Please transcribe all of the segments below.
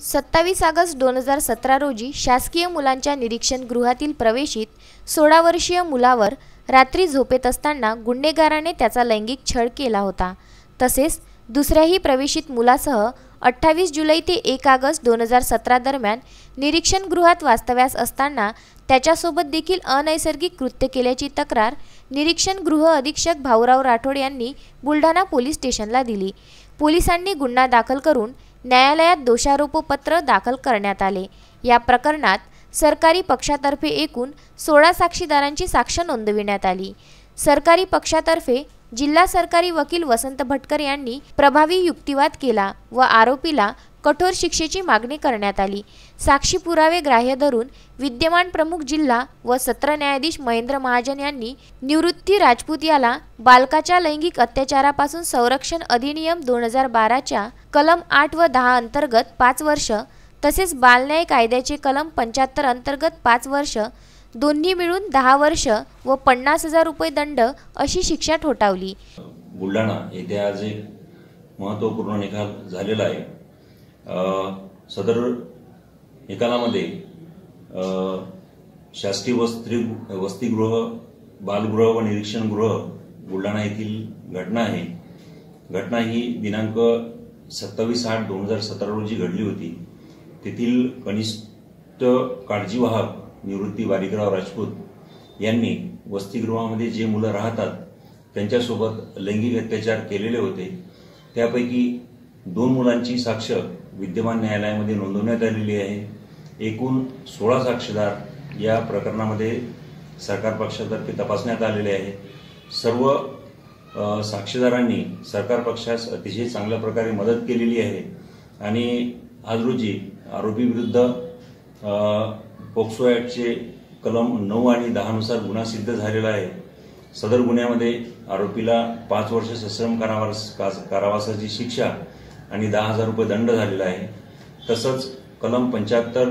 27 August 2017 रोजी शासकीय मुलांच्या निरीक्षण गृहातील प्रवेशित 16 वर्षीय मुलावर रात्री झोपेत असताना गुन्हेगाराने त्याचा लैंगिक छळ केला होता। तसेच दुसऱ्याही प्रवेशित मुलासह 28 जुलै ते 1 ऑगस्ट 2017 दरम्यान निरीक्षण गृहात वास्तव्यास असताना त्याच्यासोबत देखील अनैसर्गिक कृत्य केल्याची तक्रार निरीक्षण गृह अधीक्षक भाऊराव राठोड यांनी बुलढाणा पोलीस स्टेशनला दिली। पोलिसांनी गुन्हा दाखल करून न्यायालयात दोषारोपपत्र दाखल करण्यात आले। या प्रकरणात सरकारी पक्षातर्फे एकूण 16 साक्षीदारांची साक्ष नोंदविण्यात आली। सरकारी पक्षातर्फे जिल्हा सरकारी वकील वसंत भटकर यांनी प्रभावी युक्तिवाद केला व आरोपीला कठोर शिक्षेची मागणी करण्यात आली। साक्षी पुरावे ग्राह्य धरून विद्यमान प्रमुख जिल्हा व सत्र न्यायाधीश महेंद्र महाजन यांनी निवृत्ती राजपूत याला बालकाच्या लैंगिक अत्याचारापासून संरक्षण अधिनियम 2012 कलम 8 व 10 अंतर्गत 5 वर्ष तसेच बालन्याय कायद्याचे कलम 75 अंतर्गत 5 वर्ष दोन्ही मिळून 10 वर्ष व 50,000 रुपये दंड अशी शिक्षा ठोठावली। बुलढाणा येथे आज एक महत्त्वपूर्ण निकाल झालेला आहे। सदर निकालामध्ये शासकीय वसतिगृह, बालगृह व निरीक्षण गृह बुलढाणा येथील घटना आहे। घटना ही दिनांक 27/8/2017 रोजी घडली होती। तेथील कनिष्ठ काळजीवाहक निवृत्ती बारीकराव राजपूत यांनी वसतिगृहामध्ये जे मुलं राहतात त्यांच्यासोबत लैंगिक अत्याचार केलेले होते। त्यापैकी 2 मुलांची साक्ष विद्यमान न्यायालयामध्ये नोंदवण्यात आलेली आहे। एकूण 16 साक्षीदार या प्रकरणामध्ये सरकार पक्षातर्फे तपासण्यात आलेले आहे। सर्व साक्षीदारांनी सरकार पक्षास अतिशय चांगल्या प्रकारे मदत केलेली आहे आणि आज रोजी आरोपी विरुद्ध पोक्सो ॲक्टचे कलम 9 आणि 10 नुसार गुन्हा सिद्ध झालेला आहे। सदर गुन्ह्यामध्ये आरोपीला 5 वर्ष सश्रम कारावासाची शिक्षा आणि 10,000 रुपये दंड झालेला आहे। तसंच कलम 75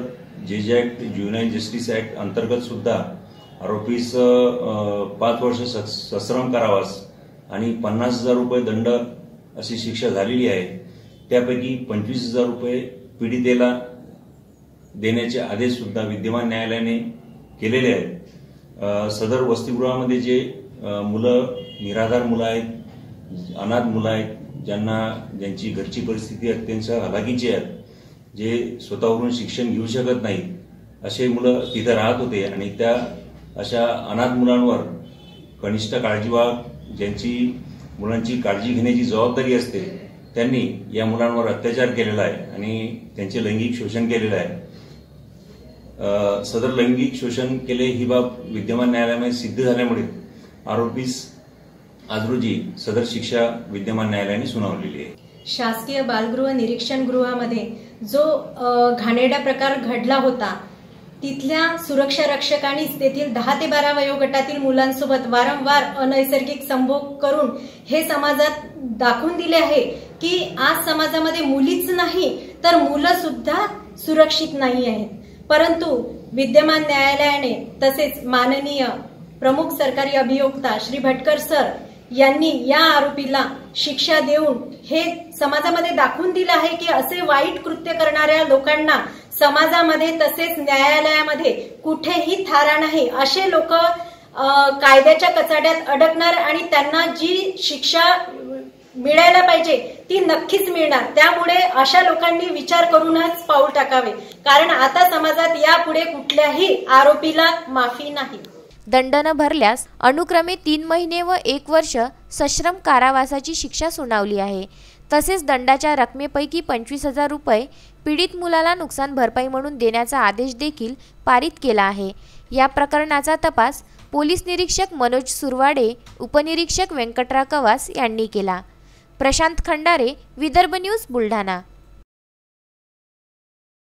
जे ॲक्ट ज्युव्हेनाइल जस्टिस ॲक्ट अंतर्गत सुद्धा आरोपीस 5 वर्ष सश्रम कारावास आणि 50,000 रुपये दंड अशी शिक्षा झालेली आहे। त्यापैकी 25,000 रुपये पीडितेला देण्याचे आदेश सुद्धा विद्यमान न्यायालयाने केलेले आहेत। सदर वसतिगृहामध्ये जे मुलं निराधार मुलं आहेत, अनाथ मुलं आहेत, ज्यांची घरची परिस्थिती अत्यंत हलाखीची आहे, जे स्वतःवरून शिक्षण घेऊ शकत नाहीत, असे मुलं तिथे राहत होते आणि त्या अशा अनाथ मुलांवर कनिष्ठ काळजीवाहक ज्यांची मुलांची काळजी घेण्याची जबाबदारी असते त्यांनी या मुलांवर अत्याचार केलेला आहे आणि त्यांचे लैंगिक शोषण केलेलं आहे। सदर लैंगिक शोषण केले ही बाब विद्यमान न्यायालयामध्ये सिद्ध झाल्यामुळे आरोपीस आज रोजी सदर शिक्षा विद्यमान न्यायालयाने सुनावलेली आहे। शासकीय बालगृह निरीक्षण गृहामध्ये जो घाणेरडा प्रकार घडला होता तिथल्या सुरक्षा रक्षकांनी तेथील 10 ते 12 वयोगटातील मुलांसोबत वारंवार अनैसर्गिक संभोग करून हे समाजात दाखवून दिले आहे की आज समाजामध्ये मुलीच नाही तर मुलं सुद्धा सुरक्षित नाही आहेत। परंतु विद्यमान न्यायालयाने तसेच माननीय प्रमुख सरकारी अभियोक्ता श्री भटकर सर यांनी या आरोपीला शिक्षा देऊन हे समाजामध्ये दाखवून दिलं आहे की असे वाईट कृत्य करणाऱ्या लोकांना समाजामध्ये तसेच न्यायालयामध्ये कुठेही थारा नाही। असे लोक कायद्याच्या कचाट्यात अडकणार आणि त्यांना जी शिक्षा मिळायला पाहिजे ती नक्कीच मिळणार। त्यामुळे अशा लोकांनी विचार करूनच पाऊल टाकावे, कारण आता समाजात यापुढे कुठल्याही आरोपीला माफी नाही। दंड न भरल्यास अनुक्रमे 3 महिने व 1 वर्ष सश्रम कारावासाची शिक्षा सुनावली आहे। तसेच दंडाच्या रकमेपैकी 25,000 रुपये पीडित मुलाला नुकसान भरपाई म्हणून देण्याचा आदेश देखील पारित केला आहे। या प्रकरणाचा तपास पोलीस निरीक्षक मनोज सुरवाडे, उपनिरीक्षक व्यंकटराव कवास यांनी केला। प्रशांत खंडारे, विदर्भ न्यूज, बुलढाणा।